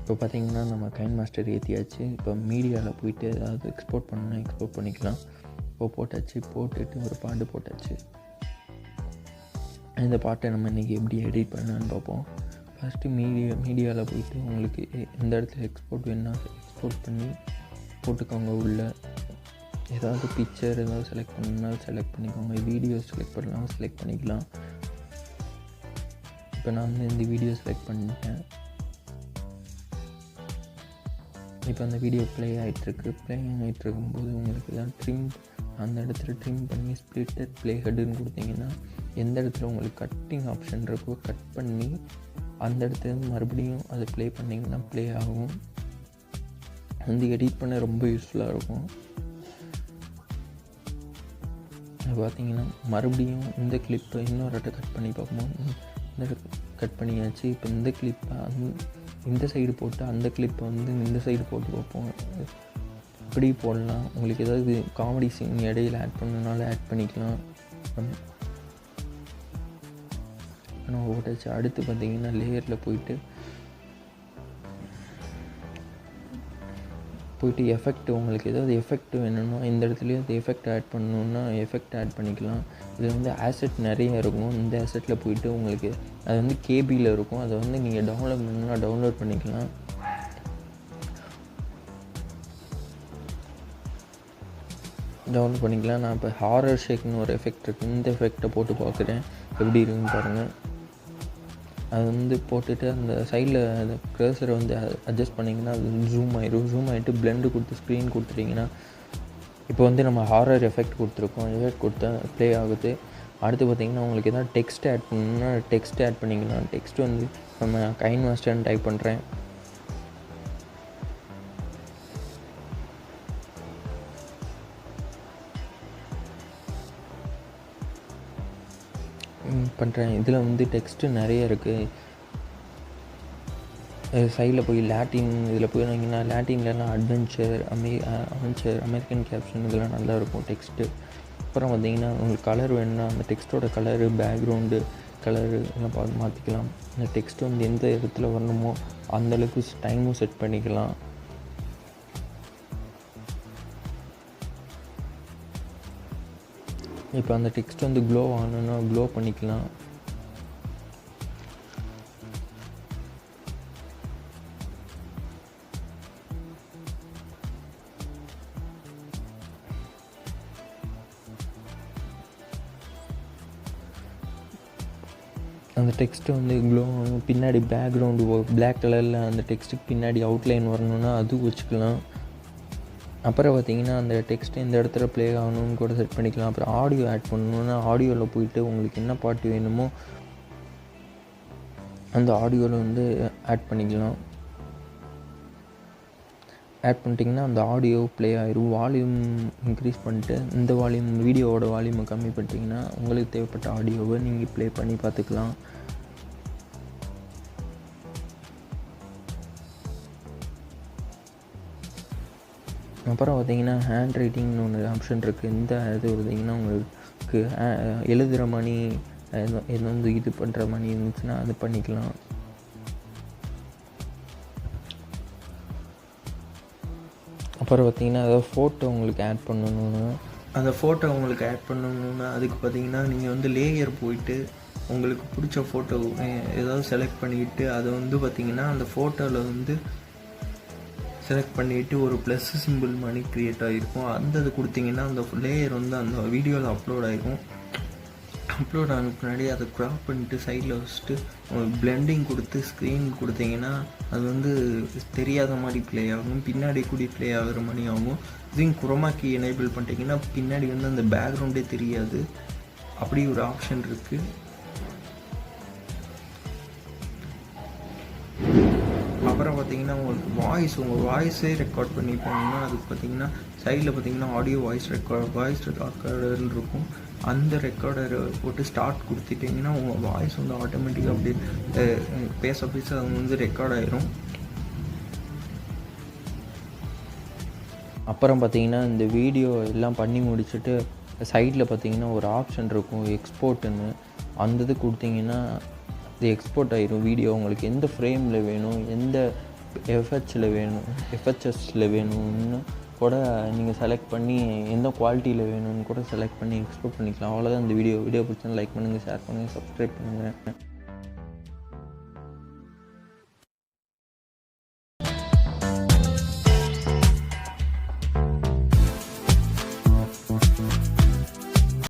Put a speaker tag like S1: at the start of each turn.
S1: இப்போ பார்த்திங்கன்னா நம்ம கைன்மாஸ்டர் ஏற்றியாச்சு. இப்போ மீடியாவில் போய்ட்டு ஏதாவது எக்ஸ்போர்ட் பண்ணால் எக்ஸ்போர்ட் பண்ணிக்கலாம். இப்போ போட்டாச்சு, போட்டுட்டு ஒரு பாட்டு போட்டாச்சு. இந்த பாட்டை நம்ம இன்றைக்கி எப்படி எடிட் பண்ணலான்னு பார்ப்போம். ஃபஸ்ட்டு மீடியாவில் போய்ட்டு உங்களுக்கு எந்த இடத்துல எக்ஸ்போர்ட் வேணுன்னா எக்ஸ்போர்ட் பண்ணி போட்டுக்கோங்க. உள்ள ஏதாவது பிக்சர் ஏதாவது செலக்ட் பண்ணணும்னாலும் செலக்ட் பண்ணிக்கோங்க. வீடியோ செலக்ட் பண்ணலாம், செலக்ட் பண்ணிக்கலாம். இப்போ நான் வந்து இந்த வீடியோ செலக்ட் பண்ணிட்டேன். இப்போ அந்த வீடியோ ப்ளே ஆகிட்டுருக்கும்போது உங்களுக்கு தான் ட்ரிம், அந்த இடத்துல ட்ரிம் பண்ணி ஸ்ப்ளிட்டட் ப்ளே ஹெட்டுன்னு கொடுத்தீங்கன்னா எந்த இடத்துல உங்களுக்கு கட்டிங் ஆப்ஷன் இருக்கோ கட் பண்ணி அந்த இடத்துல மறுபடியும் அதை ப்ளே பண்ணிங்கன்னா ப்ளே ஆகும். வந்து எடிட் பண்ண ரொம்ப யூஸ்ஃபுல்லாக இருக்கும். பார்த்தீங்கன்னா மறுபடியும் இந்த கிளிப்பை இன்னொரு இடத்த கட் பண்ணி பார்க்கும்போது இந்த கட் பண்ணியாச்சு. இப்போ இந்த கிளிப்பை இந்த சைடு போட்டு அந்த கிளிப்பை வந்து இந்த சைடு போட்டு பார்ப்போம். இப்படி போடலாம். உங்களுக்கு ஏதாவது காமெடி சீன் இடையில் ஆட் பண்ணணுனாலும் ஆட் பண்ணிக்கலாம். நான் ஓட்டாச்சு. அடுத்து பார்த்திங்கன்னா லேயரில் போயிட்டு எஃபெக்ட், உங்களுக்கு ஏதாவது எஃபெக்ட் வேணும்னா இந்த இடத்துலையும் அது எஃபெக்ட் ஆட் பண்ணணுன்னா எஃபெக்ட் ஆட் பண்ணிக்கலாம். இதில் வந்து ஆசெட் நிறைய இருக்கும். இந்த ஆசெட்டில் போயிட்டு உங்களுக்கு அது வந்து கேபியில் இருக்கும். அதை வந்து நீங்கள் டவுன்லோட் பண்ணணுன்னா டவுன்லோட் பண்ணிக்கலாம். நான் இப்போ ஹாரர் ஷேக்னு ஒரு எஃபெக்ட் இருக்குது. இந்த எஃபெக்டை போட்டு பார்க்குறேன் எப்படி இருக்குன்னு பாருங்கள். அது வந்து போட்டுட்டு அந்த சைடில் அந்த க்ரேசரை வந்து அட்ஜஸ்ட் பண்ணிங்கன்னா அது ஜூம் ஆகிட்டு பிளெண்டு கொடுத்து ஸ்க்ரீன் கொடுத்துட்டிங்கன்னா இப்போ வந்து நம்ம ஹாரர் எஃபெக்ட் கொடுத்துருக்கோம். எஃபெக்ட் கொடுத்தா ப்ளே ஆகுது. அடுத்து பார்த்திங்கன்னா உங்களுக்கு எதாவது டெக்ஸ்ட் ஆட் பண்ணணுன்னா டெக்ஸ்ட் ஆட் பண்ணிக்கலாம். டெக்ஸ்ட் வந்து நம்ம கைன்மாஸ்டர்னு டைப் பண்ணுறேன். இதில் வந்து டெக்ஸ்ட்டு நிறைய இருக்குது. சைடில் போய் லாட்டின் இதில் போயிருந்தீங்கன்னா லாட்டின்லாம் அட்வென்ச்சர், அமெரிக்கன் கேப்ஷன் இதெல்லாம் நல்லா இருக்கும் டெக்ஸ்ட்டு. அப்புறம் பார்த்திங்கன்னா உங்களுக்கு கலர் வேணும்னா அந்த டெக்ஸ்ட்டோட கலரு, பேக்ரவுண்டு கலரு எல்லாம் பார்த்து மாற்றிக்கலாம். இந்த டெக்ஸ்ட் வந்து எந்த இடத்துல வரணுமோ அந்தளவுக்கு டைமும் செட் பண்ணிக்கலாம். இப்போ அந்த டெக்ஸ்ட் வந்து க்ளோ ஆகணுன்னா க்ளோ பண்ணிக்கலாம். அந்த டெக்ஸ்ட்டு வந்து க்ளோ ஆகணும். பின்னாடி பேக்ரவுண்டு பிளாக் கலரில் அந்த டெக்ஸ்ட்டுக்கு பின்னாடி அவுட்லைன் வரணுன்னா அதுவும் வச்சுக்கலாம். அப்புறம் பார்த்திங்கன்னா அந்த டெக்ஸ்ட்டு இந்த இடத்துல ப்ளே ஆகணும்னு கூட செட் பண்ணிக்கலாம். அப்புறம் ஆடியோ ஆட் பண்ணணுன்னா ஆடியோவில் போயிட்டு உங்களுக்கு என்ன பாட்டு வேணுமோ அந்த ஆடியோவில் வந்து ஆட் பண்ணிக்கலாம். ஆட் பண்ணிட்டிங்கன்னா அந்த ஆடியோ ப்ளே ஆயிரும். வால்யூம் இன்க்ரீஸ் பண்ணிட்டு இந்த வால்யூம் வீடியோவோட வால்யூமை கம்மி பண்ணிட்டிங்கன்னா உங்களுக்கு தேவைப்பட்ட ஆடியோவை நீங்கள் ப்ளே பண்ணி பார்த்துக்கலாம். அப்புறம் பார்த்திங்கன்னா ஹேண்ட் ரைட்டிங்னு ஒன்று ஆப்ஷன் இருக்குது. இந்த இது பார்த்திங்கன்னா உங்களுக்கு எழுதுகிற மணி எது வந்து இது பண்ணுற மணி இருந்துச்சுன்னா அது பண்ணிக்கலாம். அப்புறம் பார்த்திங்கன்னா ஏதாவது ஃபோட்டோ உங்களுக்கு ஆட் பண்ணணுன்னா அதுக்கு பார்த்திங்கன்னா நீங்கள் வந்து லேயர் போயிட்டு உங்களுக்கு பிடிச்ச ஃபோட்டோ ஏதாவது செலக்ட் பண்ணிவிட்டு அதை வந்து பார்த்திங்கன்னா அந்த ஃபோட்டோவில் வந்து செலக்ட் பண்ணிவிட்டு ஒரு ப்ளஸ் சிம்பிள் மணி க்ரியேட் ஆகிருக்கும். அந்த இது கொடுத்திங்கன்னா அந்த லேயர் வந்து அந்த வீடியோவில் அப்லோட் ஆகிரும். அப்லோட் ஆன பின்னாடி அதை க்ராப் பண்ணிட்டு சைடில் வச்சுட்டு உங்களுக்கு பிளெண்டிங் கொடுத்து ஸ்க்ரீன் கொடுத்தீங்கன்னா அது வந்து தெரியாத மாதிரி ப்ளே ஆகும். பின்னாடி கூடி ப்ளே ஆகிற மாதிரி ஆகும். இதையும் குரோமாக்கி எனேபிள் பண்ணிட்டீங்கன்னா பின்னாடி வந்து அந்த பேக்ரவுண்டே தெரியாது. அப்படி ஒரு ஆப்ஷன் இருக்குது. அப்புறம் பார்த்திங்கன்னா உங்களுக்கு உங்கள் வாய்ஸே ரெக்கார்ட் பண்ணி போகணுன்னா அதுக்கு பார்த்திங்கன்னா சைடில் பார்த்திங்கன்னா ஆடியோ வாய்ஸ் ரெக்கார்டர்னு இருக்கும். அந்த ரெக்கார்டரை போட்டு ஸ்டார்ட் கொடுத்துட்டிங்கன்னா உங்கள் வாய்ஸ் வந்து ஆட்டோமேட்டிக்காக அப்படியே பேச அது வந்து ரெக்கார்ட் ஆகிரும். அப்புறம் பார்த்திங்கன்னா இந்த வீடியோ எல்லாம் பண்ணி முடிச்சுட்டு சைடில் பார்த்திங்கன்னா ஒரு ஆப்ஷன் இருக்கும் எக்ஸ்போர்ட்டுன்னு. அந்த இது கொடுத்திங்கன்னா இது எக்ஸ்போர்ட் ஆகிரும் வீடியோ. உங்களுக்கு எந்த ஃப்ரேமில் வேணும், எந்த எஃப்ஹெச்சில் வேணும், எஃப்ஹெச்எஸில் வேணும்னு கூட நீங்கள் செலக்ட் பண்ணி எந்த குவாலிட்டியில் வேணும்னு கூட செலக்ட் பண்ணி எக்ஸ்போர்ட் பண்ணிக்கலாம். அவ்வளோதான் இந்த வீடியோ பிடிச்சா லைக் பண்ணுங்கள், ஷேர் பண்ணுங்கள், சப்ஸ்கிரைப் பண்ணுங்கள்.